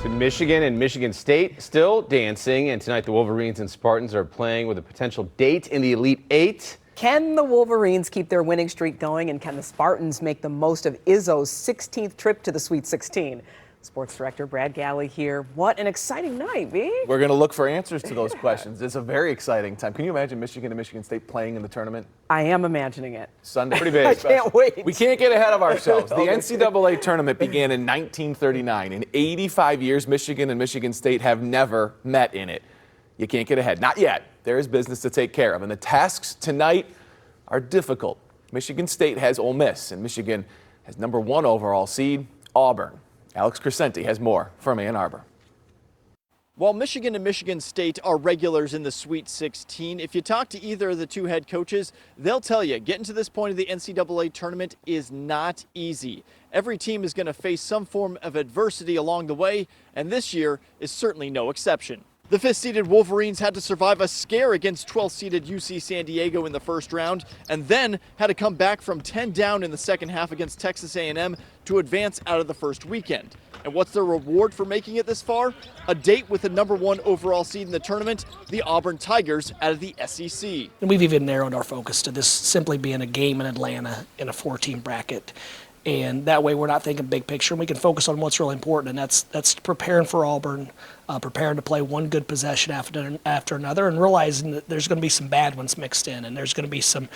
Michigan and Michigan State still dancing, and tonight the Wolverines and Spartans are playing with a potential date in the Elite Eight. Can the Wolverines keep their winning streak going, and can the Spartans make the most of Izzo's 16th trip to the Sweet 16? Sports Director Brad Galley here. What an exciting night, B. We're going to look for answers to those questions. It's a very exciting time. Can you imagine Michigan and Michigan State playing in the tournament? I am imagining it. Sunday, pretty big. I can't wait. We can't get ahead of ourselves. The NCAA Tournament began in 1939. In 85 years, Michigan and Michigan State have never met in it. You can't get ahead. Not yet. There is business to take care of. And the tasks tonight are difficult. Michigan State has Ole Miss, and Michigan has #1 overall seed, Auburn. Alex Crescenti has more from Ann Arbor. While Michigan and Michigan State are regulars in the Sweet 16, if you talk to either of the two head coaches, they'll tell you getting to this point of the NCAA tournament is not easy. Every team is going to face some form of adversity along the way, and this year is certainly no exception. The 5th-seeded Wolverines had to survive a scare against 12th-seeded UC San Diego in the first round, and then had to come back from 10 down in the second half against Texas A&M to advance out of the first weekend. And what's their reward for making it this far? A date with the #1 overall seed in the tournament, the Auburn Tigers out of the SEC. And we've even narrowed our focus to this simply being a game in Atlanta in a 4-team bracket. And that way we're not thinking big picture, and we can focus on what's really important, and that's preparing for Auburn, preparing to play one good possession after another, and realizing that there's going to be some bad ones mixed in, and there's going to be some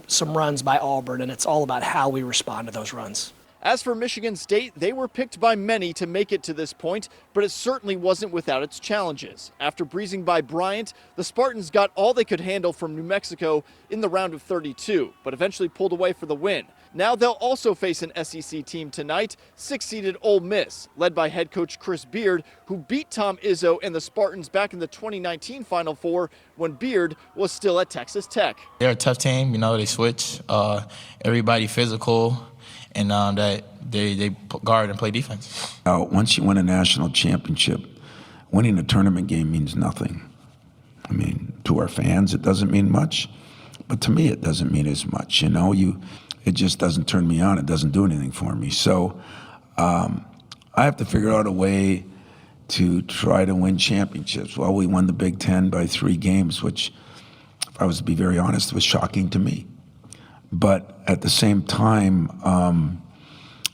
some runs by Auburn, and it's all about how we respond to those runs. As for Michigan State, they were picked by many to make it to this point, but it certainly wasn't without its challenges. After breezing by Bryant, the Spartans got all they could handle from New Mexico in the round of 32, but eventually pulled away for the win. Now they'll also face an SEC team tonight, 6th-seeded Ole Miss, led by head coach Chris Beard, who beat Tom Izzo and the Spartans back in the 2019 Final Four when Beard was still at Texas Tech. They're a tough team. You know, they switch. Everybody physical. And that they guard and play defense. Once you win a national championship, winning a tournament game means nothing. I mean, to our fans, it doesn't mean much, but to me, it doesn't mean as much. You know, it just doesn't turn me on. It doesn't do anything for me. So I have to figure out a way to try to win championships. Well, we won the Big Ten by 3 games, which, if I was to be very honest, was shocking to me. But at the same time,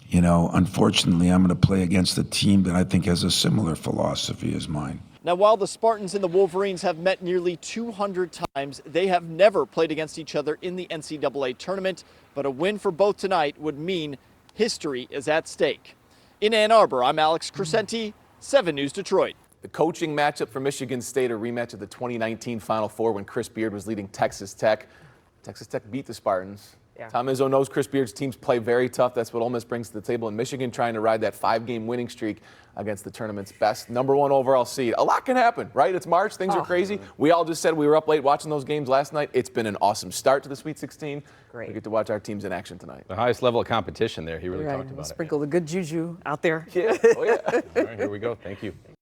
you know, unfortunately, I'm going to play against a team that I think has a similar philosophy as mine. Now, while the Spartans and the Wolverines have met nearly 200 times, they have never played against each other in the NCAA tournament. But a win for both tonight would mean history is at stake. In Ann Arbor, I'm Alex Crescenti, 7 News Detroit. The coaching matchup for Michigan State, a rematch of the 2019 Final Four when Chris Beard was leading Texas Tech. Texas Tech beat the Spartans. Yeah. Tom Izzo knows Chris Beard's teams play very tough. That's what Ole Miss brings to the table. And Michigan trying to ride that 5-game winning streak against the tournament's best #1 overall seed. A lot can happen, right? It's March. Things are crazy. We all just said we were up late watching those games last night. It's been an awesome start to the Sweet 16. Great. We get to watch our teams in action tonight. The highest level of competition there. He really talked about Sprinkle the good juju out there. Yeah. Oh, yeah. All right, here we go. Thank you.